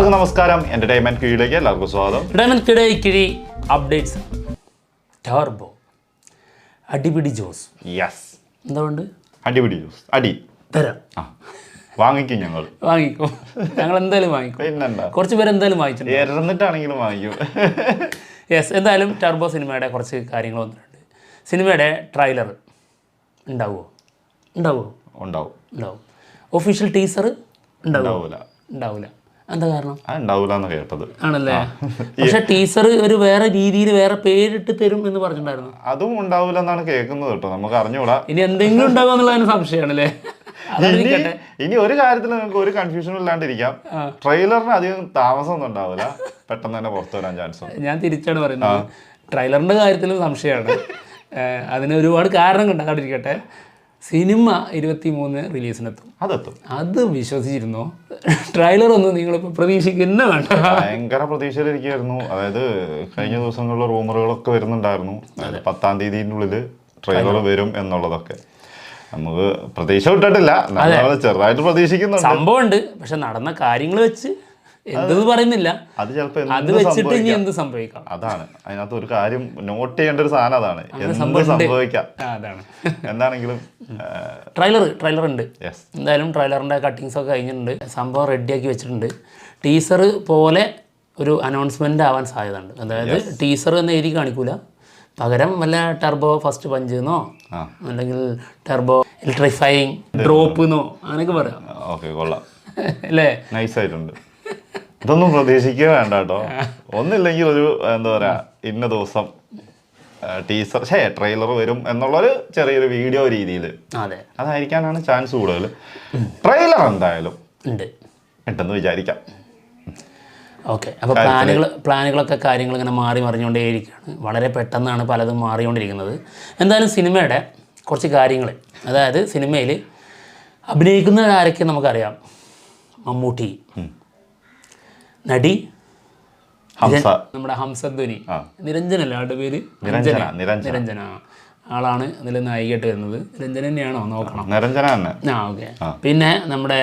എല്ലാവർക്കും നമസ്കാരം. എന്റർടൈൻമെന്റ് കീഴിലേക്ക് എല്ലാവർക്കും സ്വാഗതം. എന്റർടൈൻമെന്റ് കിഴി അപ്ഡേറ്റ്സ്. ടർബോ അടിപിടി ജോസ്. യെസ്, എന്തുകൊണ്ട് അടിപിടി ജോസ് അടി തരാം. വാങ്ങിക്കും, വാങ്ങിക്കും, ഞങ്ങൾ എന്തായാലും വാങ്ങിക്കും. പിന്നെന്താ, കുറച്ച് പേര് എന്തായാലും വാങ്ങിച്ചിട്ടുണ്ട്, എറിഞ്ഞിട്ടാണെങ്കിലും വാങ്ങിക്കും. യെസ്, എന്തായാലും ടർബോ സിനിമയുടെ കുറച്ച് കാര്യങ്ങൾ വന്നിട്ടുണ്ട്. സിനിമയുടെ ട്രailer ഉണ്ടാവുമോ? ഉണ്ടാവും. ഒഫീഷ്യൽ ടീസർ ഉണ്ടാവില്ല. എന്താ കാരണം? ഉണ്ടാവില്ല കേട്ടത് ആണല്ലേ. പക്ഷെ ടീസർ ഒരു വേറെ രീതിയിൽ വേറെ പേരിട്ട് തരും എന്ന് പറഞ്ഞിട്ടുണ്ടായിരുന്നു. അതും ഉണ്ടാവില്ല എന്നാണ് കേൾക്കുന്നത് കേട്ടോ, നമുക്ക് അറിഞ്ഞൂടാ. ഇനി എന്തെങ്കിലും ഉണ്ടാവുക എന്നുള്ളതിന് സംശയമാണല്ലേ. ഇനി ഒരു കാര്യത്തിൽ നമുക്ക് ഒരു കൺഫ്യൂഷനും ഇല്ലാണ്ടിരിക്കാം. ട്രെയിലറിന് അധികം താമസമൊന്നും ഉണ്ടാവില്ല, പെട്ടെന്ന് തന്നെ പുറത്തു വരാൻ ചാൻസ് ഉണ്ട്. ഞാൻ തിരിച്ചാണ് പറയുന്നത്, ട്രെയിലറിന്റെ കാര്യത്തിലും സംശയമാണ്. അതിന് ഒരുപാട് കാരണങ്ങൾ ഉണ്ടാകാതിരിക്കട്ടെ. സിനിമ 23 റിലീസിനെത്തും. അത് വിശ്വസിച്ചിരുന്നോ? ട്രെയിലർ ഒന്നും നിങ്ങളിപ്പോൾ പ്രതീക്ഷിക്കുന്ന വേണ്ട. ഭയങ്കര പ്രതീക്ഷയിലിരിക്കുകയായിരുന്നു. അതായത് കഴിഞ്ഞ ദിവസങ്ങളിലെ റൂമറുകളൊക്കെ വരുന്നുണ്ടായിരുന്നു, 10-ാം തീയതിനുള്ളിൽ ട്രെയിലർ വരും എന്നുള്ളതൊക്കെ. നമുക്ക് പ്രതീക്ഷ വിട്ടിട്ടില്ല, ചെറുതായിട്ട് പ്രതീക്ഷിക്കുന്നുണ്ട്. സംഭവമുണ്ട്, പക്ഷെ നടന്ന കാര്യങ്ങൾ വെച്ച് എന്തെന്ന് പറയുന്നില്ല. അത് ചിലപ്പോൾ അത് വെച്ചിട്ട് ഇനി എന്ത് സംഭവിക്കാം. അതാണ് അതിനകത്ത് ഒരു കാര്യം നോട്ട് ചെയ്യേണ്ട ഒരു സാധനം. അതാണ് എന്ത് സംഭവിക്കാം. അതാണ് എന്താണെങ്കിലും ട്രെയിലർ ഉണ്ട്. എന്തായാലും ട്രെയിലറിന്റെ കട്ടിങ്സ് ഒക്കെ കഴിഞ്ഞിട്ടുണ്ട്, സംഭവം റെഡിയാക്കി വെച്ചിട്ടുണ്ട്. ടീസർ പോലെ ഒരു അനൗൺസ്മെന്റ് ആവാൻ സാധ്യതയുണ്ട്. അതായത് ടീസർ എന്ന് എഴുതി കാണിക്കൂല, പകരം വല്ല ടർബോ ഫസ്റ്റ് പഞ്ച് എന്നോ അല്ലെങ്കിൽ ടർബോ ഇലക്ട്രിഫൈങ് ഡ്രോപ്പ് എന്നോ അങ്ങനെയൊക്കെ പറയാം. ഓക്കെ, കൊള്ളാം അല്ലേ? നൈസായിട്ടുണ്ട്. ഇതൊന്നും പ്രതീക്ഷിക്കുക വേണ്ട കേട്ടോ. ഒന്നില്ലെങ്കിൽ ഒരു എന്താ പറയാ, ഇന്ന ദിവസം ടീസർ ട്രെയിലർ വരും എന്നുള്ളൊരു ചെറിയൊരു വീഡിയോ രീതിയിൽ അതായിരിക്കാനാണ് ചാൻസ് കൂടുതൽ. ട്രെയിലർ എന്തായാലും ഉണ്ടെന്ന് വിചാരിക്കാം. ഓക്കെ, അപ്പോൾ പ്ലാനുകളൊക്കെ കാര്യങ്ങൾ ഇങ്ങനെ മാറി മറിഞ്ഞുകൊണ്ടേയിരിക്കുകയാണ്. വളരെ പെട്ടെന്നാണ് പലതും മാറിക്കൊണ്ടിരിക്കുന്നത്. എന്തായാലും സിനിമയുടെ കുറച്ച് കാര്യങ്ങൾ, അതായത് സിനിമയിൽ അഭിനയിക്കുന്ന ആരൊക്കെ നമുക്കറിയാം. മമ്മൂട്ടി, നടി നമ്മുടെ ഹംസധ്വനി, നിരഞ്ജനല്ലേ ആളുടെ പേര്? നിരഞ്ജന ആളാണ് ഇതിൽ നായികയായിട്ട് വരുന്നത്. നിരഞ്ജന തന്നെയാണോ? നോക്കണം. ഓക്കെ. പിന്നെ നമ്മുടെ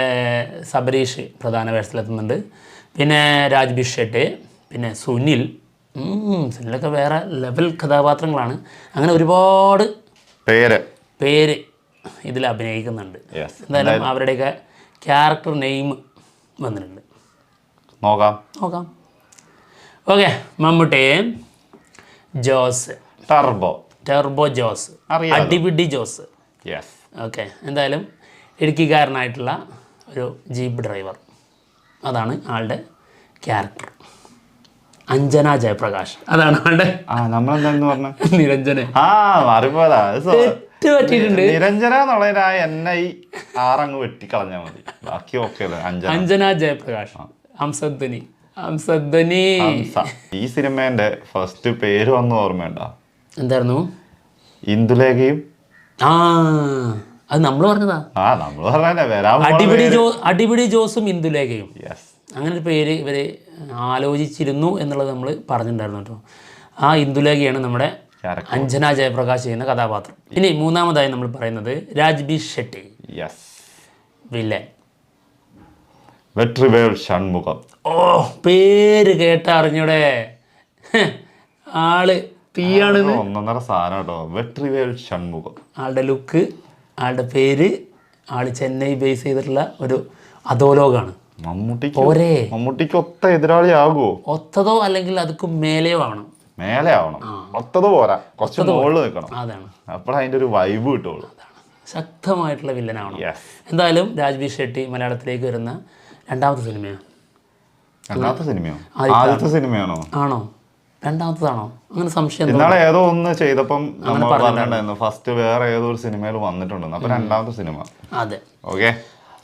സബരീഷ് പ്രധാന വേഷത്തിലെത്തുന്നുണ്ട്. പിന്നെ രാജ്ബി ഷെട്ടി, പിന്നെ സുനിലൊക്കെ വേറെ ലെവൽ കഥാപാത്രങ്ങളാണ്. അങ്ങനെ ഒരുപാട് പേര് ഇതിൽ അഭിനയിക്കുന്നുണ്ട്. എന്തായാലും അവരുടെയൊക്കെ ക്യാരക്ടർ നെയിം വന്നിട്ടുണ്ട്. നോക്കാം. ഓക്കെ, മമ്മൂട്ടി ജോസ്, ടർബോ ജോസ്, അടിപിടി ജോസ്. ഓക്കെ, എന്തായാലും ഇടുക്കിക്കാരനായിട്ടുള്ള ഒരു ജീപ്പ് ഡ്രൈവർ, അതാണ് ആളുടെ ക്യാരക്ടർ. അഞ്ജന ജയപ്രകാശ്, അതാണ് ആളുടെ നമ്മളെന്താന്ന് പറഞ്ഞ നിരഞ്ജന. നിരഞ്ജന എന്നുള്ളതിനാ NI-6 അങ്ങ് വെട്ടിക്കളഞ്ഞാൽ മതി, ബാക്കി ഓക്കെ. അഞ്ജന ജയപ്രകാശ്, ഹംസധ്വനി. ഈ സിനിമേന്റെ ഫസ്റ്റ് പേര് വന്ന ഓർമ്മയുണ്ടോ? എന്തായിരുന്നു? ഇന്ദുലേഖയും. അത് നമ്മൾ പറഞ്ഞതാ. അടിപിടി ജോസും ഇന്ദുലേഖയും, അങ്ങനെ ഒരു പേര് ഇവര് ആലോചിച്ചിരുന്നു എന്നുള്ളത് നമ്മൾ പറഞ്ഞിട്ടുണ്ടായിരുന്നു കേട്ടോ. ആ ഇന്ദുലേഖയാണ് നമ്മുടെ അഞ്ജന ജയപ്രകാശ് ചെയ്യുന്ന കഥാപാത്രം. ഇനി മൂന്നാമതായി നമ്മൾ പറയുന്നത് രാജ്ബി ഷെട്ടി, വില്ലൻ. വെട്രിവേൽ ഷൺമുഖം. പേര് കേട്ട അറിഞ്ഞൂടെ, ആള് തീയാണ്. ഒന്നൊന്നര സാധനം കേട്ടോ, വെട്രിവേൽ ഷൺമുഖം. ആളുടെ ലുക്ക്, ആളുടെ പേര്, ആള് ചെന്നൈ ബേസ് ചെയ്തിട്ടുള്ള ഒരു അധോലോകാണ്. മമ്മൂട്ടിക്ക് ഒത്ത എതിരാളിയാകുമോ? ഒത്തതോ അല്ലെങ്കിൽ അതൊക്കെ മേലെയോ ആവണം. ഒത്തത് പോരാ, കുറച്ച് മുകളിൽ നിൽക്കണം. അതാണ്, അപ്പോൾ അതിന്റെ ഒരു വൈബ് കിട്ടുള്ളൂ. ശക്തമായിട്ടുള്ള വില്ലനാവണം. എന്തായാലും രാജ്ബി ഷെട്ടി മലയാളത്തിലേക്ക് വരുന്ന രണ്ടാമത്തെ സിനിമയാണ്. ആദ്യത്തെ സിനിമയാണോ? ആണോ? രണ്ടാമത്തതാണോ? അങ്ങനെ സംശയം. ഇന്നാളെ ഏതോ ഒന്ന് ചെയ്തപ്പം ഫസ്റ്റ് വേറെ ഏതോ ഒരു സിനിമയിൽ വന്നിട്ടുണ്ടെന്ന്, അപ്പൊ രണ്ടാമത്തെ സിനിമ. അതെ. ഓക്കെ,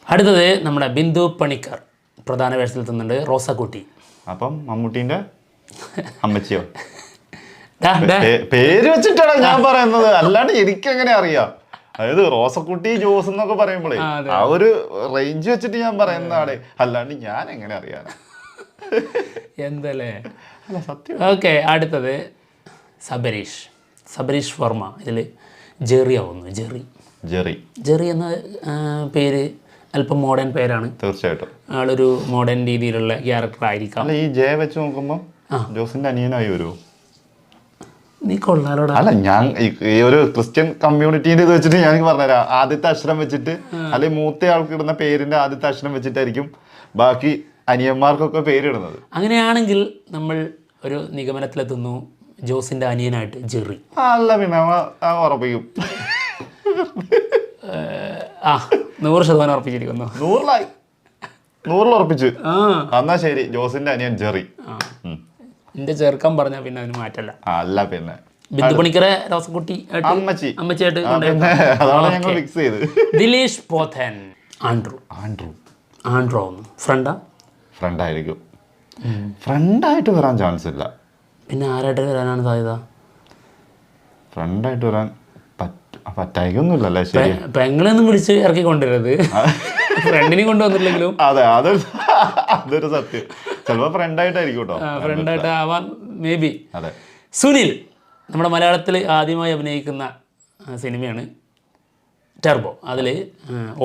അടുത്തത് നമ്മുടെ ബിന്ദു പണിക്കർ പ്രധാന വേഷത്തിലെത്തുന്നുണ്ട്, റോസക്കുട്ടി. അപ്പം മമ്മൂട്ടിന്റെ അമ്മച്ചിയോ? പേര് വെച്ചിട്ടാണ് ഞാൻ പറയുന്നത്, അല്ലാണ്ട് എനിക്കെങ്ങനെ അറിയാം? അതായത് റോസക്കുട്ടി ജോസ് എന്നൊക്കെ പറയുമ്പോഴേ ആ ഒരു റേഞ്ച് വെച്ചിട്ട് ഞാൻ പറയുന്നതാണ്, അല്ലാണ്ട് ഞാൻ എങ്ങനെ അറിയാനാ? എന്തല്ലേ സത്യം. ഓക്കെ, അടുത്തത് സബരീഷ് വർമ്മ ഇതിൽ ജെറി ആവുന്നു. ജെറി എന്ന പേര് അല്പം മോഡേൺ പേരാണ്. തീർച്ചയായിട്ടും ആളൊരു മോഡേൺ രീതിയിലുള്ള ക്യാരക്ടർ ആയിരിക്കാം. അല്ല, ഈ ജയ വെച്ച് നോക്കുമ്പോൾ ജോസിന്റെ അനിയനായി വരുമോ? നീ കൊള്ളാലോടാ. അല്ല, ഞാൻ ഈ ഒരു ക്രിസ്ത്യൻ കമ്മ്യൂണിറ്റീൻ്റെ ഇത് വെച്ചിട്ട് ഞാൻ പറഞ്ഞുതരാം. ആദ്യത്തെ അക്ഷരം വെച്ചിട്ട്, അല്ലെങ്കിൽ മൂത്ത ആൾക്ക് ഇടുന്ന പേരിന്റെ ആദ്യത്തെ അക്ഷരം വെച്ചിട്ടായിരിക്കും ബാക്കി അനിയന്മാർക്കൊക്കെ പേരിടുന്നത്. അങ്ങനെയാണെങ്കിൽ നമ്മൾ ഒരു നിഗമനത്തിലെത്തുന്നു, ജോസിന്റെ അനിയനായിട്ട് ജെറി. അല്ല, പിന്നെ ഉറപ്പിക്കും. 100% ഉറപ്പിച്ചിരിക്കുന്നു. 100 ഉറപ്പിച്ചു. എന്നാ ശരി, ജോസിന്റെ അനിയൻ ജെറി. എന്റെ ചേർക്കാൻ പറഞ്ഞാ പിന്നെ അതിന് മാറ്റല്ല. അല്ല, പിന്നെ ബിന്ദു പണിക്കരെ റോസക്കുട്ടി അമ്മച്ചിയായിട്ട് ഞങ്ങൾ ഫിക്സ് ചെയ്ത്. ദിലീഷ് പോത്തൻ. ആൻഡ്രോ ഫ്രണ്ടായിരിക്കും. ഫ്രണ്ടായിട്ട് വരാൻ ചാൻസ് ഇല്ല. പിന്നെ ആരായിട്ട് വരാനാണ് സാധ്യത? ഫ്രണ്ടായിട്ട് വരാൻ പറ്റായിക്കൊന്നുമില്ലല്ലേ? ശരി, പെങ്ങളെയൊന്നും വിളിച്ച് ഇറക്കി കൊണ്ടുവരരുത്. ഫ്രണ്ടിനെ കൊണ്ടുവന്നില്ലെങ്കിലും അതെ, അതൊരു സത്യം. ചിലപ്പോ ഫ്രണ്ടായിട്ടായിരിക്കും കേട്ടോ. ഫ്രണ്ടായിട്ട് ആവാൻ മേ ബി. അതെ. സുനിൽ നമ്മുടെ മലയാളത്തിൽ ആദ്യമായി അഭിനയിക്കുന്ന സിനിമയാണ് ടർബോ. അതിൽ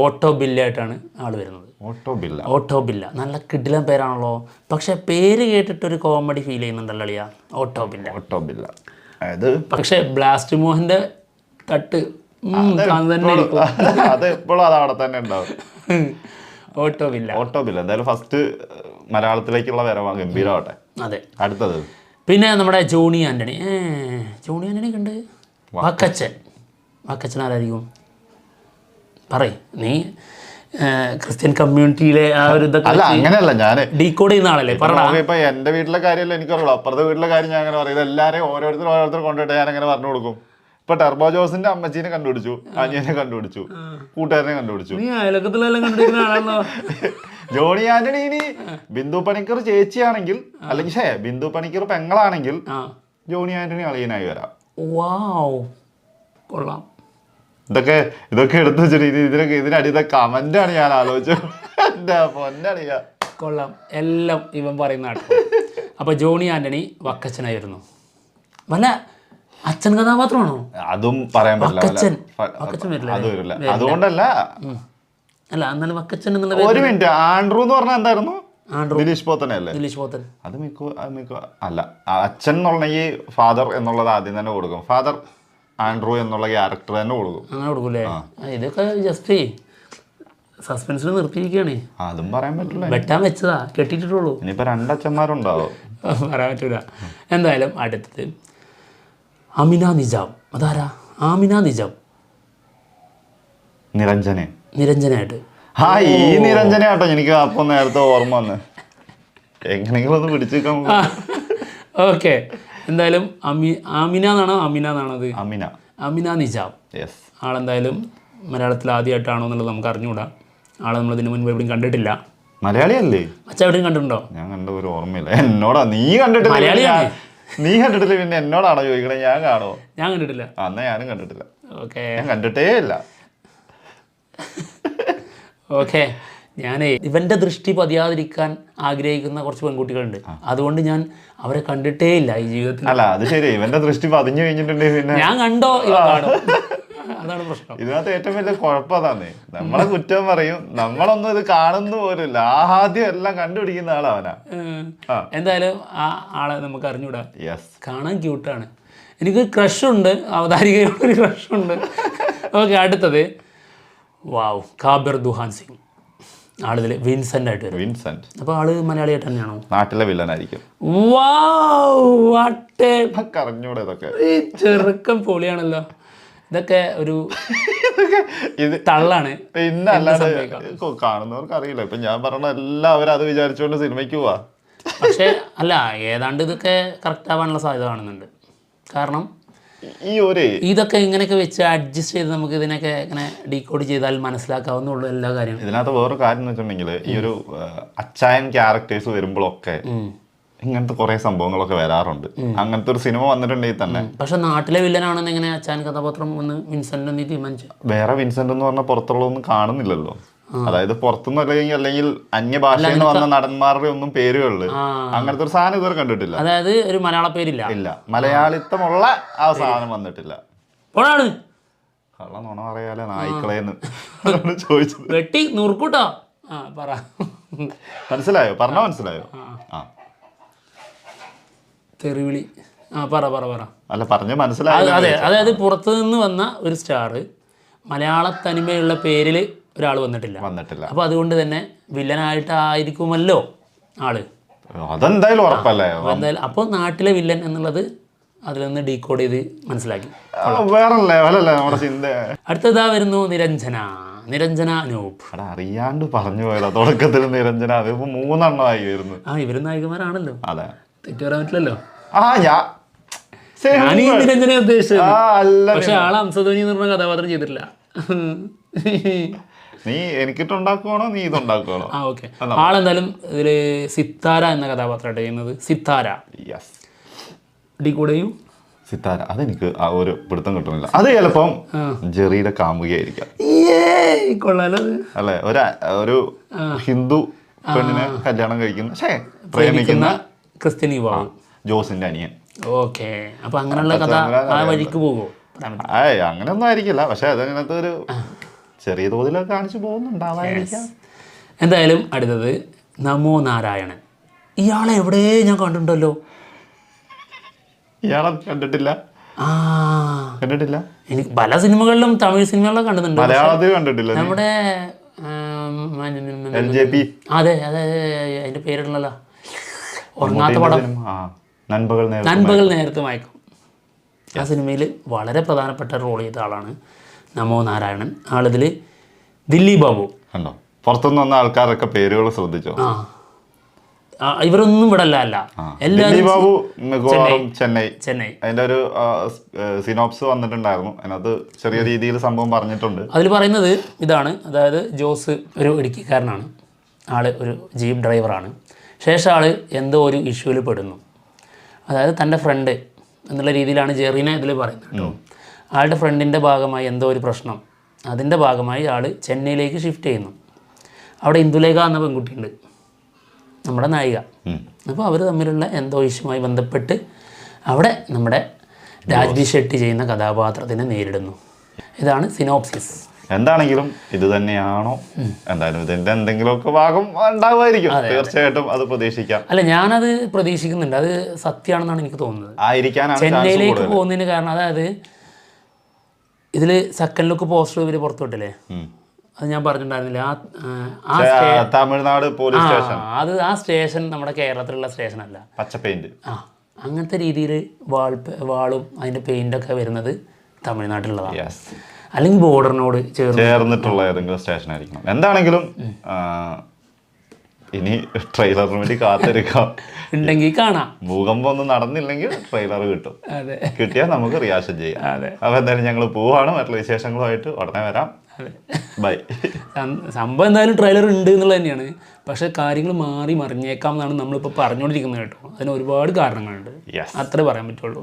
ഓട്ടോ ബില്ലായിട്ടാണ് ആൾ വരുന്നത്. ഓട്ടോ ബില്ല നല്ല കിടിലൻ പേരാണല്ലോ. പക്ഷെ പേര് കേട്ടിട്ടൊരു കോമഡി ഫീൽ ചെയ്യുന്നുണ്ടല്ലോ അളിയ. ഓട്ടോ ബില്ല. പക്ഷെ ബ്ലാസ്റ്റ് മോഹന്റെ തട്ട് തന്നെ അത് എപ്പോഴും അത് അവിടെ തന്നെ ഉണ്ടാവും. ഓട്ടോ ബില്ല എന്തായാലും ഫസ്റ്റ് മലയാളത്തിലേക്കുള്ള വരവാണ്. ഗംഭീരമാവട്ടെ. അതെ. അടുത്തത് പിന്നെ നമ്മുടെ ജോണി ആന്റണി കണ്ട്. വാക്കച്ചൻ ആരായിരിക്കും? പറയും നീ. ക്രിസ്ത്യൻ കമ്മ്യൂണിറ്റിയിലെ ആ ഒരു ഇതൊക്കെ. അല്ല, അങ്ങനെയല്ല, ഞാൻ ഡീകോഡ് ചെയ്യുന്ന ആളല്ലേ. ഇപ്പൊ എന്റെ വീട്ടിലെ കാര്യമല്ല എനിക്കറിയുള്ളൂ. അപ്പുറത്തെ വീട്ടിലെ കാര്യം ഞാൻ അങ്ങനെ പറയും. എല്ലാവരെയും ഓരോരുത്തർ കൊണ്ടുപോയിട്ട് ഞാൻ അങ്ങനെ പറഞ്ഞു കൊടുക്കും. ഇപ്പൊ ടർബോ ജോസിന്റെ അമ്മച്ചീനെ കണ്ടുപിടിച്ചു, അനിയനെ കണ്ടുപിടിച്ചു, കൂട്ടുകാരനെ കണ്ടുപിടിച്ചു. ജോണി ആന്റണി ഇനി ബിന്ദു പണിക്കർ ചേച്ചിയാണെങ്കിൽ, അല്ലെങ്കിൽ ബിന്ദു പണിക്കർ പെങ്ങളാണെങ്കിൽ ജോണി ആന്റണി അളിയനായി വരാം. കൊള്ളാം. ഇതൊക്കെ എടുത്തു വെച്ചിട്ട് ഇതിനടിയത്തെ കമന്റാണ് ഞാൻ ആലോചിച്ചത്. എന്റെ പൊന്നളിയ, കൊള്ളാം. എല്ലാം ഇവൻ പറയുന്ന ആട്ടോ. അപ്പൊ ജോണി ആന്റണി വക്കച്ചനായിരുന്നു. വല്ല അച്ഛൻ കഥാപാത്രമാണോ? അതും പറയാൻ പറ്റില്ല. അതുകൊണ്ടല്ല. അല്ല, എന്നാലും വക്കച്ചൻ എന്നുള്ള. ഒരു മിനിറ്റ്, ആൻഡ്രൂ എന്ന് പറഞ്ഞാൽ എന്തായിരുന്നു? ദിലീഷ് പോത്തനല്ലേ? ദിലീഷ് പോത്തൻ. അത് അല്ല, അച്ഛൻ എന്നുള്ള ഈ ഫാദർ എന്നുള്ളത് ആദ്യം തന്നെ കൊടുക്കും. ഫാദർ ആൻഡ്രൂ എന്നുള്ള ക്യാരക്ടർ തന്നെ കൊടുക്കും. അങ്ങനെ കൊടുക്കൂലേ? ഇതൊക്കെ ജസ്റ്റ് സസ്പെൻസിൽ നിർത്തിയിരിക്കുകയാണ്. അതും പറയാൻ പറ്റില്ല. വെട്ടാൻ വെച്ചതാ, കെട്ടിട്ടുള്ളൂ. ഇനിയിപ്പോ 2 അച്ഛന്മാരുണ്ടാവും. പറയാൻ പറ്റൂല. എന്തായാലും അടുത്തത് അമിന നിജാം. അതാരാ? ആമിന നിജാം. നിരഞ്ജനായിട്ട്. ഈ നിരഞ്ജനാട്ടോ എനിക്ക് അപ്പൊ നേരത്തെ ഓർമ്മ വന്ന്. എങ്ങനെയെങ്കിലും ഒന്ന് പിടിച്ചേക്കാൻ. ഓക്കെ. എന്തായാലും അമിന എന്നാണോ അത്? അമിന നിജാം. ആളെന്തായാലും മലയാളത്തിൽ ആദ്യമായിട്ടാണോ എന്നുള്ളത് നമുക്ക് അറിഞ്ഞുകൂടാ. ആളെ നമ്മൾ ഇതിനു മുൻപ് എവിടെയും കണ്ടിട്ടില്ല. മലയാളിയല്ലേ? അച്ഛൻ എവിടെയും കണ്ടിട്ടുണ്ടോ? ഞാൻ കണ്ട ഒരു ഓർമ്മയില്ല. എന്നോടാ നീ കണ്ടിട്ടില്ല? മലയാളിയാണ്. നീ കണ്ടിട്ടില്ല, പിന്നെ എന്നോടാണോ ചോദിക്കണേ? ഞാൻ കാണുമോ? ഞാൻ കണ്ടിട്ടില്ല. അന്നാ ഞാനും കണ്ടിട്ടില്ല. ഓക്കെ. ഞാൻ കണ്ടിട്ടേ ഇല്ല. ഓക്കെ. ഞാൻ ഇവന്റെ ദൃഷ്ടി പതിയാതിരിക്കാൻ ആഗ്രഹിക്കുന്ന കുറച്ച് പെൺകുട്ടികളുണ്ട്. അതുകൊണ്ട് ഞാൻ അവരെ കണ്ടിട്ടേ ഇല്ല ഈ ജീവിതത്തിൽ. അല്ല, അത് ശരി. ഇവന്റെ ദൃഷ്ടി പതിഞ്ഞു കഴിഞ്ഞിട്ടുണ്ടെങ്കിൽ പിന്നെ ഞാൻ കണ്ടോ ഇവ കാണും. അതാണ് പ്രശ്നം. ഇതിനകത്ത് ഏറ്റവും വലിയ കുഴപ്പം അതാണ്. നമ്മളെ കുറ്റം പറയും, നമ്മളൊന്നും ഇത് കാണുന്ന പോലുമില്ല. ആദ്യം എല്ലാം കണ്ടുപിടിക്കുന്ന ആളവനാ. എന്തായാലും ആ ആളെ നമുക്ക് അറിഞ്ഞൂടാ. കാണാൻ ക്യൂട്ടാണ്. എനിക്ക് ക്രഷുണ്ട്, അവതാരികയോടൊരു ക്രഷുണ്ട്. ഓക്കെ. അടുത്തത് കാബിർ ദുഹാൻ സിംഗ്. ആളിതിൽ വിൻസെന്റ് ആയിട്ട് വരും. അപ്പൊ ആള് മലയാളിയായിട്ട് തന്നെയാണോ? നാട്ടിലെ വില്ലനായിരിക്കും. ചെറുക്കം പൊളിയാണല്ലോ. ഇതൊക്കെ ഒരു തള്ളാണ്. പിന്നെ അല്ലാതെ കാണുന്നവർക്ക് അറിയില്ല. ഇപ്പൊ ഞാൻ പറഞ്ഞ എല്ലാവരും അത് വിചാരിച്ചുകൊണ്ട് സിനിമയ്ക്ക് പോവാ. പക്ഷെ അല്ല, ഏതാണ്ട് ഇതൊക്കെ കറക്റ്റ് ആവാനുള്ള സാധ്യത കാണുന്നുണ്ട്. കാരണം ഇതൊക്കെ ഇങ്ങനെയൊക്കെ വെച്ച് അഡ്ജസ്റ്റ് ചെയ്ത് നമുക്ക് ഇതിനൊക്കെ ഇങ്ങനെ ഡീകോഡ് ചെയ്താൽ മനസ്സിലാക്കാവുന്നുള്ളൂ എല്ലാ കാര്യങ്ങളും. ഇതിനകത്ത് വേറൊരു കാര്യം എന്ന് വെച്ചിട്ടുണ്ടെങ്കിൽ, ഈ ഒരു അച്ചായൻ ക്യാരക്ടേഴ്സ് വരുമ്പോഴൊക്കെ ഇങ്ങനത്തെ കുറെ സംഭവങ്ങളൊക്കെ വരാറുണ്ട്. അങ്ങനത്തെ ഒരു സിനിമ വന്നിട്ടുണ്ടെങ്കിൽ തന്നെ. പക്ഷെ നാട്ടിലെ വില്ലനാണെന്ന് എങ്ങനെ അച്ചായൻ കഥാപാത്രം ഒന്ന് വിൻസെന്റ് എന്ന് തീരുമാനിച്ചു? വേറെ വിൻസെന്റ് എന്ന് പറഞ്ഞാൽ പുറത്തുള്ളതൊന്നും കാണുന്നില്ലല്ലോ. അതായത് പുറത്തുനിന്ന് അല്ലെങ്കിൽ അന്യഭാഷയിൽ നിന്ന് വന്ന നടന്മാരുടെ ഒന്നും പേരുകളില് അങ്ങനത്തെ ഒരു സാധനം ഇതുവരെ കണ്ടിട്ടില്ല. അതായത് ഒരു മലയാള പേരില്ല. ഇല്ല, മലയാളിത്തമുള്ള ആ സാധനം വന്നിട്ടില്ല. കള്ള നുണ പറയാലേ നായ്ക്കളേന്ന് ചോദിച്ചത്. വെട്ടി നുറുക്കൂട്ടോ. ആ പറ. മനസ്സിലായോ? പറഞ്ഞോ മനസ്സിലായോ? ആ തെറിവിളി. ആ പറ പറ പറ. അല്ല പറഞ്ഞ് മനസ്സിലായോ? അതെ, അതായത് പുറത്തു നിന്ന് വന്ന ഒരു സ്റ്റാർ മലയാള തനിമയുള്ള പേരിൽ ഒരാൾ വന്നിട്ടില്ല. അപ്പോൾ അതുകൊണ്ട് തന്നെ വില്ലനായിട്ടായിരിക്കുമല്ലോ ആള്. അതെന്തായാലും ഉറപ്പല്ലേ. എന്തായാലും അപ്പോൾ നാട്ടിലെ വില്ലൻ എന്നുള്ളത് അതിൽ നിന്ന് ഡീകോഡ് ചെയ്ത് മനസ്സിലാക്കി. വേറെ ലെവലല്ലേ നമ്മുടെ ചിന്ത. അടുത്തതാ വരുന്നു നിരഞ്ജന അനൂപ്. അറിയാണ്ട് പറഞ്ഞു പോയതാ തുടക്കത്തിൽ നിരഞ്ജന. അതിപ്പോ 3 എണ്ണമായി വരുന്നു. ആ ഇവരും നായികമാരാണല്ലോ. അതെ, തെറ്റു പറയാൻ പറ്റില്ലല്ലോ. ഞാൻ ഈ നിരഞ്ജന ഉദ്ദേശിച്ചത്. പക്ഷെ ആളെ അംസധ്വനി എന്ന് പറഞ്ഞ കഥാപാത്രം ചെയ്തിട്ടില്ല. നീ എനിക്കിട്ടുണ്ടാക്കുവാണോ നീ ഇതുണ്ടാക്കുവാണോ? ആ ഓക്കെ. ആളെന്തായാലും ഇതില് സിത്താര എന്ന കഥാപാത്രമായിട്ട് ചെയ്യുന്നത്. സിത്താര ഡീകോഡ്. സിത്താര അതെനിക്ക് ആ ഒരു പിടുത്തം കിട്ടുന്നില്ല. അത് ചിലപ്പം ജെറിയുടെ കാമുകയായിരിക്കാം. കൊള്ളാലോ അല്ലെ? ഒരു ഹിന്ദു പെണ്ണിനെ കല്യാണം കഴിക്കുന്ന പ്രേമിക്കുന്ന ക്രിസ്ത്യൻ യുവാവ് ജോസിന്റെ അനിയൻ. ഓക്കെ. അപ്പൊ അങ്ങനെയുള്ള കഥ ആ വഴിക്ക് പോകുമോ? അങ്ങനെയൊന്നും ആയിരിക്കില്ല. പക്ഷെ അതങ്ങനത്തെ ഒരു ചെറിയ തോതിലൊക്കെ കാണിച്ചു പോകുന്നുണ്ടാവായിരിക്കാം. എന്തായാലും അടുത്തത് നമോ നാരായണൻ. ഇയാളെ എവിടെ ഞാൻ കണ്ടിട്ടുണ്ടല്ലോ. ഇയാളെ കണ്ടിട്ടില്ല. എനിക്ക് പല സിനിമകളിലും തമിഴ് സിനിമകളിലും കണ്ടിട്ടുണ്ട്. മലയാളത്തിൽ കണ്ടിട്ടില്ല. നമ്മുടെ അതെ അതെ അതിന്റെ പേരുള്ളല്ലോ, ഉറങ്ങാത്ത പടം, നൻപകൽ നേരത്തെ മയക്കം. ആ സിനിമയിൽ വളരെ പ്രധാനപ്പെട്ട റോൾ ചെയ്ത ആളാണ് നമോ നാരായണൻ. ആളിതിൽ ദില്ലി ബാബു കണ്ടോ. പുറത്തുനിന്ന് വന്ന ആൾക്കാരൊക്കെ പേരുകൾ ശ്രദ്ധിച്ചോ? ഇവരൊന്നും ഇവിടെ അല്ല, എല്ലാവരും ചെന്നൈ. അതിന്റെ ഒരു സിനോപ്സ് വന്നിട്ടുണ്ടായിരുന്നു. അതിനകത്ത് ചെറിയ രീതിയിൽ സംഭവം പറഞ്ഞിട്ടുണ്ട്. അതിൽ പറയുന്നത് ഇതാണ്, അതായത് ജോസ് ഒരു ഇടുക്കിക്കാരനാണ്. ആള് ഒരു ജീപ്പ് ഡ്രൈവറാണ്. ശേഷം ആള് എന്തോ ഒരു ഇഷ്യൂവിൽ പെടുന്നു. അതായത് തൻ്റെ ഫ്രണ്ട് എന്നുള്ള രീതിയിലാണ് ജെറിനെ ഇതിൽ പറയുന്നത് കേട്ടോ. ആളുടെ ഫ്രണ്ടിൻ്റെ ഭാഗമായി എന്തോ ഒരു പ്രശ്നം, അതിൻ്റെ ഭാഗമായി ആൾ ചെന്നൈയിലേക്ക് ഷിഫ്റ്റ് ചെയ്യുന്നു. അവിടെ ഇന്ദുലേഖ എന്ന പെൺകുട്ടിയുണ്ട്, നമ്മുടെ നായിക. അപ്പോൾ അവർ തമ്മിലുള്ള എന്തോ ഇഷ്യൂമായി ബന്ധപ്പെട്ട് അവിടെ നമ്മുടെ രാജ്ബി ഷെട്ടി ചെയ്യുന്ന കഥാപാത്രത്തിനെ നേരിടുന്നു. ഇതാണ് സിനോപ്സിസ്. എന്താണെങ്കിലും ഇത് തന്നെയാണോ? എന്തായാലും ഇതിന്റെ എന്തെങ്കിലുമൊക്കെ ഭാഗം ഉണ്ടാവുമായിരിക്കും. തീർച്ചയായിട്ടും അത് പ്രതീക്ഷിക്കാം. അല്ല, ഞാനത് പ്രതീക്ഷിക്കുന്നുണ്ട്. അത് സത്യമാണെന്നാണ് എനിക്ക് തോന്നുന്നത്. ആയിരിക്കാനാണ് ചെന്നൈയിലേക്ക് പോകുന്നതിന് കാരണം, അതായത് ഇതിൽ സെക്കൻഡ് ലുക്ക് പോസ്റ്റർ ഇവർ പുറത്തുവിട്ടില്ലേ, അത് ഞാൻ പറഞ്ഞിട്ടുണ്ടായിരുന്നില്ല. തമിഴ്നാട് പോലീസ് സ്റ്റേഷൻ, അത് ആ സ്റ്റേഷൻ നമ്മുടെ കേരളത്തിലുള്ള സ്റ്റേഷനല്ല. പച്ച പെയിന്റ് അങ്ങനത്തെ രീതിയിൽ വാളും അതിൻ്റെ പെയിൻ്റൊക്കെ വരുന്നത് തമിഴ്നാട്ടിലുള്ളതാണ്. അല്ലെങ്കിൽ ബോർഡറിനോട് ചേർന്നിട്ടുള്ള ഏതെങ്കിലും സ്റ്റേഷൻ ആയിരിക്കണം. എന്താണെങ്കിലും ഇനി ട്രെയിലറിന് വേണ്ടി കാത്തിരിക്കാം. ഉണ്ടെങ്കിൽ കാണാം. ഭൂകമ്പം ഒന്നും നടന്നില്ലെങ്കിൽ ട്രെയിലർ കിട്ടും. കിട്ടിയാൽ നമുക്ക് റിയാക്ഷൻ ചെയ്യാം. അപ്പോൾ എന്തായാലും ഞങ്ങൾ പോവാണ്. മറ്റുള്ള വിശേഷങ്ങളുമായിട്ട് ഉടനെ വരാം. ബൈ. സംഭവം എന്തായാലും ട്രെയിലർ ഉണ്ട് എന്നുള്ളത് തന്നെയാണ്. പക്ഷെ കാര്യങ്ങൾ മാറി മറിഞ്ഞേക്കാം എന്നാണ് നമ്മളിപ്പോൾ പറഞ്ഞുകൊണ്ടിരിക്കുന്നത് കേട്ടോ. അതിന് ഒരുപാട് കാരണങ്ങളുണ്ട്. അത്രേ പറയാൻ പറ്റുള്ളൂ.